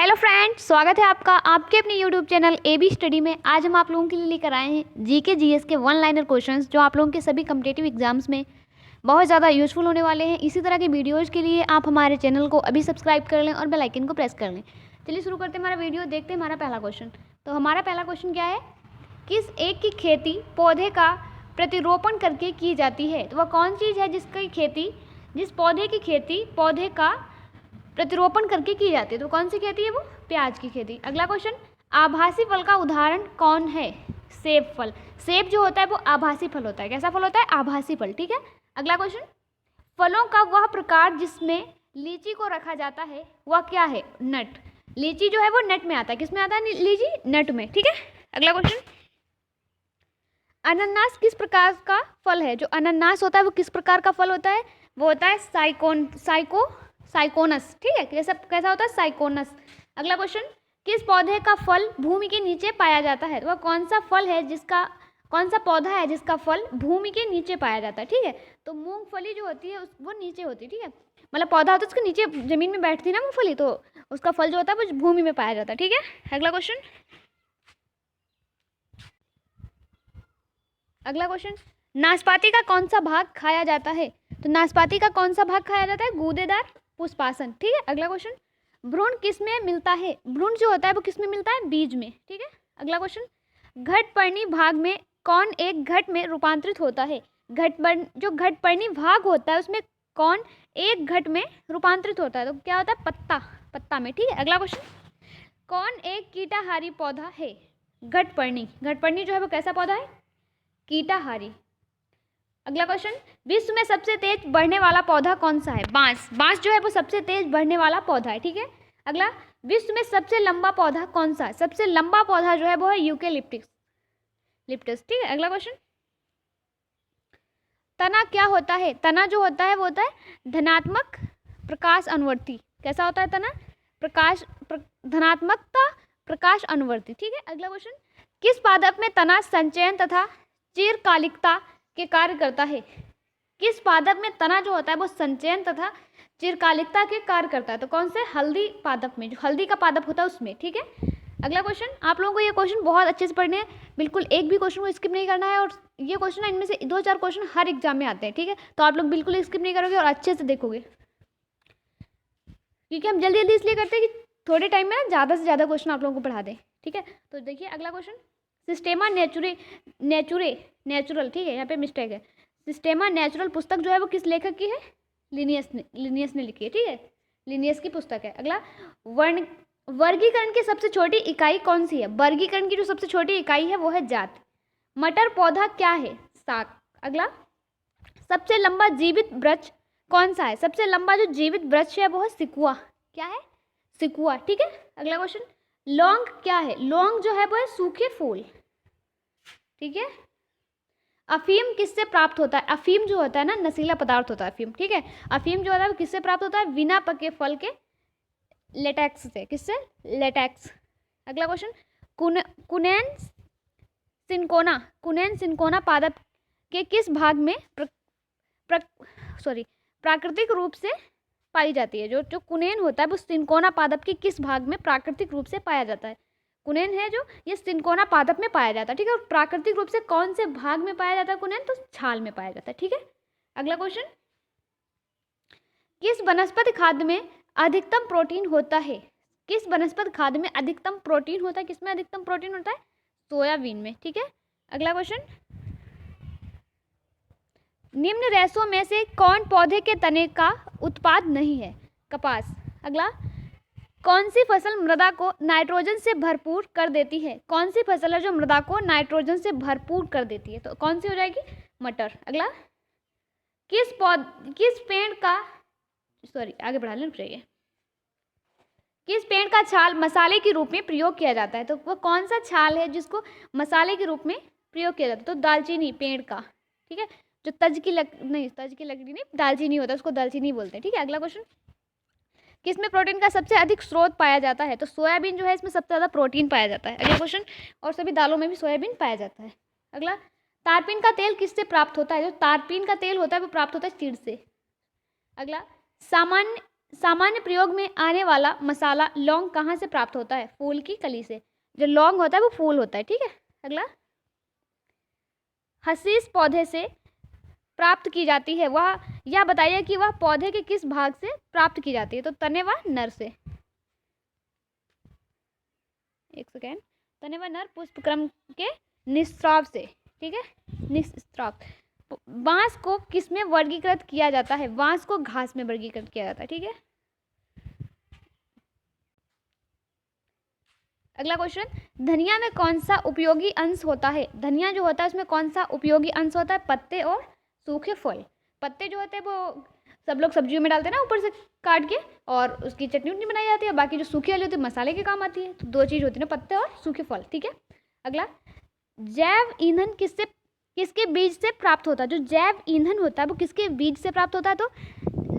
Hello friends, स्वागत है आपका आपके अपने यूट्यूब चैनल AB स्टडी में। आज हम आप लोगों के लिए लेकर आए हैं जीके जीएस के वन लाइनर क्वेश्चंस जो आप लोगों के सभी कम्पिटेटिव एग्जाम्स में बहुत ज़्यादा यूजफुल होने वाले हैं। इसी तरह की वीडियोज़ के लिए आप हमारे चैनल को अभी सब्सक्राइब कर लें और बेल आइकन को प्रेस कर लें। चलिए शुरू करते हैं हमारा वीडियो। देखते हैं हमारा पहला क्वेश्चन। तो हमारा पहला क्वेश्चन क्या है, किस एक की खेती पौधे का प्रतिरोपण करके की जाती है। तो वह कौन चीज़ है जिस पौधे की खेती पौधे का प्रतिरोपण करके की जाती है। तो कौन सी खेती है वो? प्याज की खेती। अगला क्वेश्चन, आभासी फल का उदाहरण कौन है? सेब फल। सेब जो होता है वो आभासी फल होता है। कैसा फल होता है? आभासी फल। ठीक है। अगला क्वेश्चन, फलों का वह प्रकार जिसमें लीची को रखा जाता है वह क्या है? नट। लीची जो है वो नट में आता है। किसमें आता है लीची? नट में। ठीक है। अगला क्वेश्चन, अनानास किस प्रकार का फल है? जो अनानास होता है वो किस प्रकार का फल होता है? वो होता है साइकोनस। ठीक है। कैसा होता है? साइकोनस। अगला क्वेश्चन, किस पौधे का फल भूमि के नीचे पाया जाता है? वह कौन सा पौधा है जिसका फल भूमि के नीचे पाया जाता है? ठीक है। तो मूंगफली जो होती है वो नीचे होती है। ठीक है। मतलब पौधा होता है उसके नीचे जमीन में बैठती है ना मूंगफली, तो उसका फल जो होता है वो भूमि में पाया जाता है। ठीक है। अगला क्वेश्चन, नाशपाती का कौन सा भाग खाया जाता है? तो नाशपाती का कौन सा भाग खाया जाता है? गूदेदार पुष्पासन। ठीक है। अगला क्वेश्चन, भ्रूण किस में मिलता है? भ्रूण जो होता है वो किस में मिलता है? बीज में। ठीक है। अगला क्वेश्चन, घटपर्णी भाग में कौन एक घट में रूपांतरित होता है? जो घटपर्णी भाग होता है उसमें कौन एक घट में रूपांतरित होता है? तो क्या होता है? पत्ता में। ठीक है। अगला क्वेश्चन, कौन एक कीटाहारी पौधा है? घटपर्णी जो है वो कैसा पौधा है? कीटाहारी। अगला क्वेश्चन, विश्व में सबसे तेज बढ़ने वाला पौधा कौन सा है? बांस जो है वो सबसे तेज बढ़ने वाला पौधा है। ठीक है। अगला, विश्व में सबसे लंबा पौधा कौन सा है? सबसे लंबा पौधा जो है वो है यूकेलिप्टस। ठीक है। अगला क्वेश्चन, तना क्या होता है? तना जो होता है वो होता है धनात्मक प्रकाश अनुवर्ती। कैसा होता है तना? धनात्मकता प्रकाश अनुवर्ती। ठीक है। अगला क्वेश्चन, किस पादप में तना संचयन तथा चिरकालिकता के कार्य करता है? किस पादप में तना जो होता है वो संचयन तथा चिरकालिकता के कार्य करता है? तो कौन से? हल्दी पादप में, जो हल्दी का पादप होता है उसमें। ठीक है। अगला क्वेश्चन, आप लोगों को ये क्वेश्चन बहुत अच्छे से पढ़ने हैं, बिल्कुल एक भी क्वेश्चन को स्किप नहीं करना है। और ये क्वेश्चन इनमें से 2-4 क्वेश्चन हर एग्जाम में आते हैं। ठीक है। तो आप लोग बिल्कुल स्किप नहीं करोगे और अच्छे से देखोगे, क्योंकि हम जल्दी जल्दी इसलिए करते हैं कि थोड़े टाइम में ना ज़्यादा से ज़्यादा क्वेश्चन आप लोगों को पढ़ा दें। ठीक है। तो देखिए अगला क्वेश्चन, सिस्टेमा नेचुरल। ठीक है, यहाँ पे मिस्टेक है। सिस्टेमा नेचुरल पुस्तक जो है वो किस लेखक की है? लिनियस ने लिखी है। ठीक है। लिनियस की पुस्तक है। अगला, वर्गीकरण की सबसे छोटी इकाई कौन सी है? वर्गीकरण की जो सबसे छोटी इकाई है वो है जाति। मटर पौधा क्या है? साग। अगला, सबसे लंबा जीवित वृक्ष कौन सा है? सबसे लंबा जो जीवित वृक्ष है वो है सिकुआ। क्या है? सिकुआ। ठीक है। अगला क्वेश्चन, लौंग क्या है? लौंग जो है वो है सूखे फूल। ठीक है। अफीम किससे प्राप्त होता है? अफीम जो होता है ना, नशीला पदार्थ होता है अफीम। ठीक है। अफीम जो होता है वो किससे प्राप्त होता है? बिना पके फल के लेटेक्स से। किससे? लेटेक्स। अगला क्वेश्चन, कुनेन सिनकोना पादप के किस भाग में प्राकृतिक रूप से पाई जाती है? जो कुनेन होता है वो सिनकोना पादप के किस भाग में प्राकृतिक रूप से पाया जाता है? कुनेन है जो, ये सिनकोना पादप में पाया जाता है। ठीक है। और प्राकृतिक रूप से कौन से भाग में पाया जाता है कुनेन? तो छाल में पाया जाता है। ठीक है। अगला क्वेश्चन, किस वनस्पति खाद्य में अधिकतम प्रोटीन होता है? किस वनस्पति खाद्य में अधिकतम प्रोटीन होता है? किसमें अधिकतम प्रोटीन होता है? सोयाबीन में। ठीक है। अगला क्वेश्चन, निम्न रेशों में से कौन पौधे के तने का उत्पाद नहीं है? कपास। अगला, कौन सी फसल मृदा को नाइट्रोजन से भरपूर कर देती है? कौन सी फसल है जो मृदा को नाइट्रोजन से भरपूर कर देती है? तो कौन सी हो जाएगी? मटर। अगला, आगे बढ़ा लें, रुक जाइए। किस पेड़ का छाल मसाले के रूप में प्रयोग किया जाता है? तो वो कौन सा छाल है जिसको मसाले के रूप में प्रयोग किया जाता है? तो दालचीनी पेड़ का। ठीक है। जो तज की लकड़ी नहीं, दालचीनी होता है, उसको दालचीनी बोलते हैं। ठीक है। अगला क्वेश्चन, किसमें प्रोटीन का सबसे अधिक स्रोत पाया जाता है? तो सोयाबीन जो है इसमें सबसे ज़्यादा प्रोटीन पाया जाता है। अगला क्वेश्चन, और सभी दालों में भी सोयाबीन पाया जाता है। अगला, तारपीन का तेल किससे प्राप्त होता है? जो तारपीन का तेल होता है वो प्राप्त होता है चीड़ से। अगला, सामान्य प्रयोग में आने वाला मसाला लौंग कहाँ से प्राप्त होता है? फूल की कली से। जो लौंग होता है वो फूल होता है, ठीक है। अगला, हशीश पौधे से प्राप्त की जाती है, वह यह बताइए कि वह पौधे के किस भाग से प्राप्त की जाती है? तो तने व नर से। एक सेकेंड, तने व नर पुष्पक्रम के निस्राव से, ठीक है, निस्राव। बांस को किस में वर्गीकृत किया जाता है? बांस को घास में वर्गीकृत किया जाता है, ठीक है। अगला क्वेश्चन, धनिया में कौन सा उपयोगी अंश होता है? धनिया जो होता है उसमें कौन सा उपयोगी अंश होता है? पत्ते और सूखे फल। पत्ते जो होते हैं वो सब लोग सब्जियों में डालते हैं ना ऊपर से काट के, और उसकी चटनी उटनी बनाई जाती है। बाकी जो सूखी वाली होती है मसाले के काम आती है। तो दो चीज़ होती है ना, पत्ते और सूखे फल, ठीक है। अगला, जैव ईंधन किसके बीज से प्राप्त होता है? जो जैव ईंधन होता है वो किसके बीज से प्राप्त होता है? तो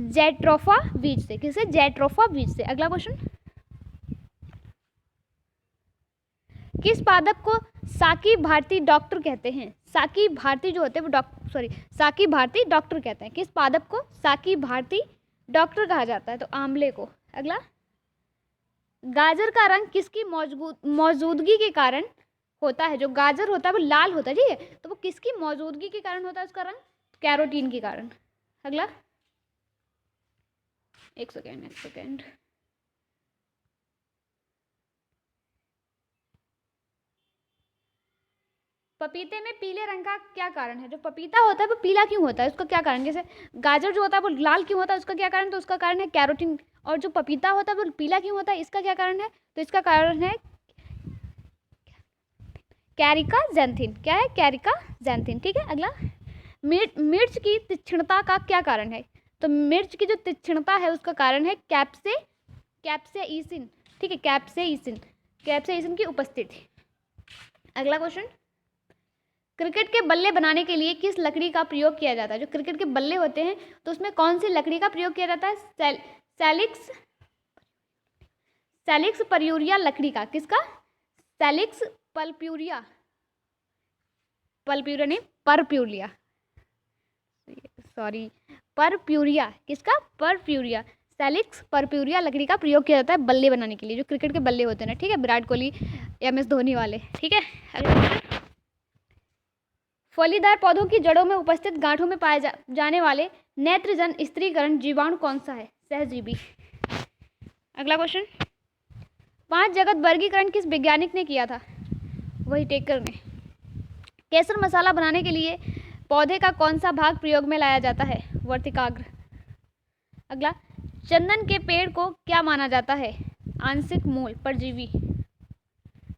जैट्रोफा बीज से। किससे? जैट्रोफा बीज से। अगला क्वेश्चन, किस पादप को साकी भारती डॉक्टर कहते हैं? साकी भारती जो होते हैं वो साकी भारती डॉक्टर कहते हैं। किस पादप को साकी भारती डॉक्टर कहा जाता है? तो आंवले को। अगला, गाजर का रंग किसकी मौजूदगी के कारण होता है? जो गाजर होता है वो लाल होता है, ठीक है। तो वो किसकी मौजूदगी के कारण होता है उसका रंग? कैरोटीन के कारण। अगला, एक सेकेंड, पपीते में पीले रंग का क्या कारण है? जो पपीता होता है वो पीला क्यों होता है, उसका क्या कारण? जैसे गाजर जो होता है वो लाल क्यों होता है, उसका क्या कारण? तो उसका कारण है कैरोटीन। और जो पपीता होता है वो पीला क्यों होता है, इसका क्या कारण है? तो इसका कारण है कैरिका जैंथिन। क्या है? कैरिका जैंथिन, ठीक है। अगला, मिर्च की तीक्ष्णता का क्या कारण है? तो मिर्च की जो तीक्ष्णता है उसका कारण है कैप्सेइसिन, ठीक है, कैप्सेइसिन की उपस्थिति। अगला क्वेश्चन, क्रिकेट के बल्ले बनाने के लिए किस लकड़ी का प्रयोग किया जाता है? जो क्रिकेट के बल्ले होते हैं तो उसमें कौन सी लकड़ी का प्रयोग किया जाता है? सैलिक्स पर्यूरिया लकड़ी का। किसका? सैलिक्स पल्प्यूरिया, पल्प्यूरिया नहीं, परप्यूरिया, सॉरी, परप्यूरिया। किसका? परप्यूरिया। सैलिक्स परप्यूरिया लकड़ी का प्रयोग किया जाता है बल्ले बनाने के लिए, जो क्रिकेट के बल्ले होते हैं ना, ठीक है, विराट कोहली, MS धोनी वाले, ठीक है। फलीदार पौधों की जड़ों में उपस्थित गांठों में पाए जाने वाले नेत्रजन स्त्रीकरण जीवाणु कौन सा है? सहजीवी। अगला क्वेश्चन, 5 जगत वर्गीकरण किस वैज्ञानिक ने किया था? वही टेकर ने। केसर मसाला बनाने के लिए पौधे का कौन सा भाग प्रयोग में लाया जाता है? वर्तिकाग्र। अगला, चंदन के पेड़ को क्या माना जाता है? आंशिक मूल परजीवी।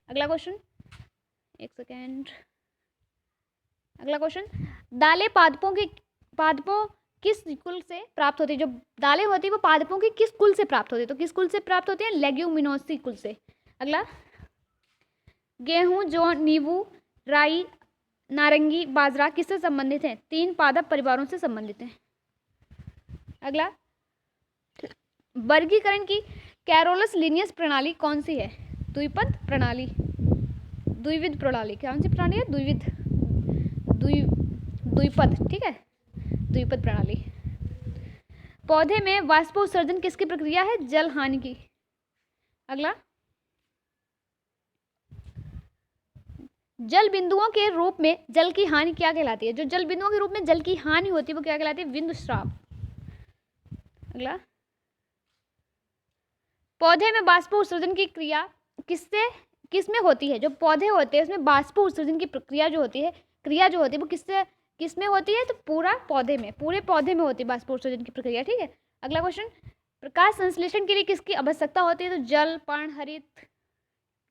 अगला क्वेश्चन, एक सेकेंड, अगला क्वेश्चन, दालें पादपों किस कुल से प्राप्त होती है? जो दालें होती है वो पादपों की किस कुल से प्राप्त होती है? तो किस कुल से प्राप्त होती है? लेग्यूमिनोसी कुल से। अगला, गेहूं, जौ, नींबू, राई, नारंगी, बाजरा किससे संबंधित हैं? 3 पादप परिवारों से संबंधित हैं। अगला, वर्गीकरण की कैरोलस लिनियस प्रणाली कौन सी है? द्विपद प्रणाली, द्विविध प्रणाली। कौन सी प्रणाली है? द्विपद, ठीक है, द्विपद प्रणाली। पौधे में वाष्पोत्सर्जन किसकी प्रक्रिया है? जल हानि की। अगला, जल बिंदुओं के रूप में जल की हानि क्या कहलाती है? जो जल बिंदुओं के रूप में जल की हानि होती है वो क्या कहलाती है? बिंदुस्राव। अगला, पौधे में वाष्पोत्सर्जन की क्रिया किसमें होती है? जो पौधे होते हैं उसमें वाष्पोत्सर्जन की प्रक्रिया जो होती है, क्रिया जो होती है वो किसमें होती है? तो पूरे पौधे में होती है वाष्पोत्सर्जन की प्रक्रिया, ठीक है। अगला क्वेश्चन, प्रकाश संश्लेषण के लिए किसकी आवश्यकता होती है? तो जल, पर्ण, हरित,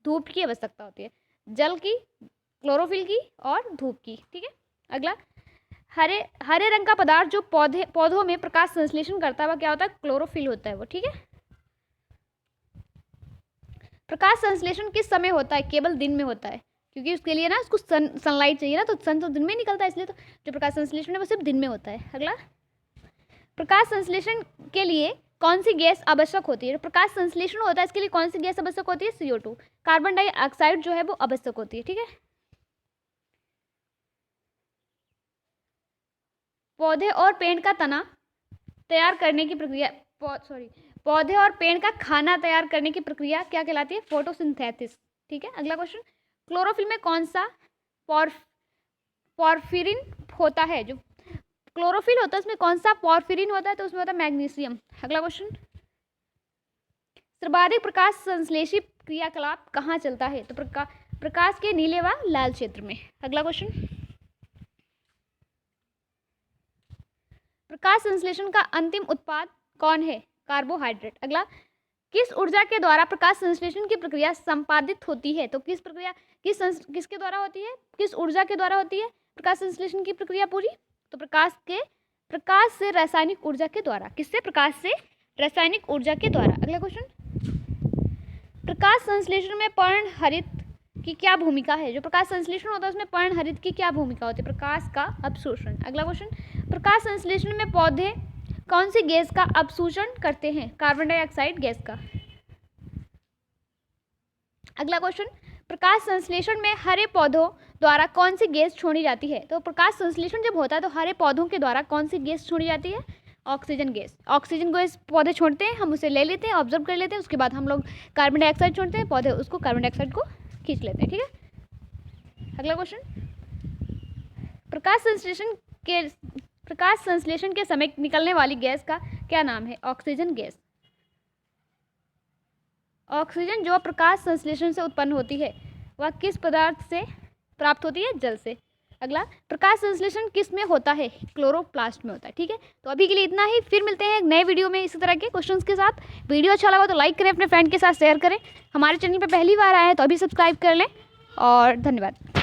धूप की आवश्यकता होती है। जल की, क्लोरोफिल की और धूप की, ठीक है। अगला, हरे रंग का पदार्थ जो पौधों में प्रकाश संश्लेषण करता है वह क्या होता है? क्लोरोफिल होता है वो, ठीक है। प्रकाश संश्लेषण किस समय होता है? केवल दिन में होता है, क्योंकि उसके लिए ना उसको सनलाइट चाहिए ना, तो सन तो दिन में निकलता है, इसलिए तो जो प्रकाश संश्लेषण है वो सिर्फ दिन में होता है। अगला, प्रकाश संश्लेषण के लिए कौन सी गैस आवश्यक होती है? जो प्रकाश संश्लेषण होता है इसके लिए कौन सी गैस आवश्यक होती है? CO2, कार्बन डाइऑक्साइड जो है वो आवश्यक होती है, ठीक है। पौधे और पेड़ का तना तैयार करने की प्रक्रिया पौधे और पेड़ का खाना तैयार करने की प्रक्रिया क्या कहलाती है? फोटोसिंथेसिस। ठीक है, अगला क्वेश्चन, क्लोरोफिल में कौन सा पॉर्फिरिन होता है? जो क्लोरोफिल होता है उसमें कौन सा पॉर्फिरिन होता है? तो उसमें होता है मैग्नीशियम। अगला क्वेश्चन, सर्वाधिक प्रकाश संश्लेषी क्रियाकलाप कहाँ चलता है? तो प्रकाश के नीले व लाल क्षेत्र में। अगला क्वेश्चन, प्रकाश संश्लेषण का अंतिम उत्पाद कौन है? कार्बोहाइड्रेट। अगला, किस ऊर्जा के द्वारा प्रकाश संश्लेषण की प्रक्रिया संपादित होती है? तो किसके द्वारा होती है? किस ऊर्जा के द्वारा होती है प्रकाश संश्लेषण की प्रक्रिया पूरी? तो प्रकाश से रासायनिक ऊर्जा के द्वारा। किससे? प्रकाश से रासायनिक ऊर्जा के द्वारा। अगला क्वेश्चन, प्रकाश संश्लेषण में पर्णहरित की क्या भूमिका है? जो प्रकाश संश्लेषण होता है उसमें पर्णहरित की क्या भूमिका होती है? प्रकाश का अवशोषण। अगला क्वेश्चन, प्रकाश संश्लेषण में पौधे कौन सी गैस का अवशोषण करते हैं? कार्बन डाइऑक्साइड गैस का। अगला क्वेश्चन, प्रकाश संश्लेषण में हरे पौधों द्वारा कौन सी गैस छोड़ी जाती है? तो प्रकाश संश्लेषण जब होता है तो हरे पौधों के द्वारा कौन सी गैस छोड़ी जाती है? Oxygen gas. ऑक्सीजन गैस पौधे छोड़ते हैं, हम उसे ले लेते हैं, ऑब्जर्व कर लेते हैं, उसके बाद हम लोग कार्बन डाइऑक्साइड छोड़ते हैं, पौधे उसको कार्बन डाइऑक्साइड को खींच लेते हैं। ठीक है, अगला क्वेश्चन, प्रकाश संश्लेषण के समय निकलने वाली गैस का क्या नाम है? Oxygen gas. ऑक्सीजन जो प्रकाश संश्लेषण से उत्पन्न होती है वह किस पदार्थ से प्राप्त होती है? जल से। अगला, प्रकाश संश्लेषण किस में होता है? क्लोरोप्लास्ट में होता है। ठीक है, तो अभी के लिए इतना ही, फिर मिलते हैं एक नए वीडियो में इसी तरह के क्वेश्चंस के साथ। वीडियो अच्छा लगा तो लाइक करें, अपने फ्रेंड के साथ शेयर करें, हमारे चैनल पर पहली बार आए हैं तो अभी सब्सक्राइब कर लें, और धन्यवाद।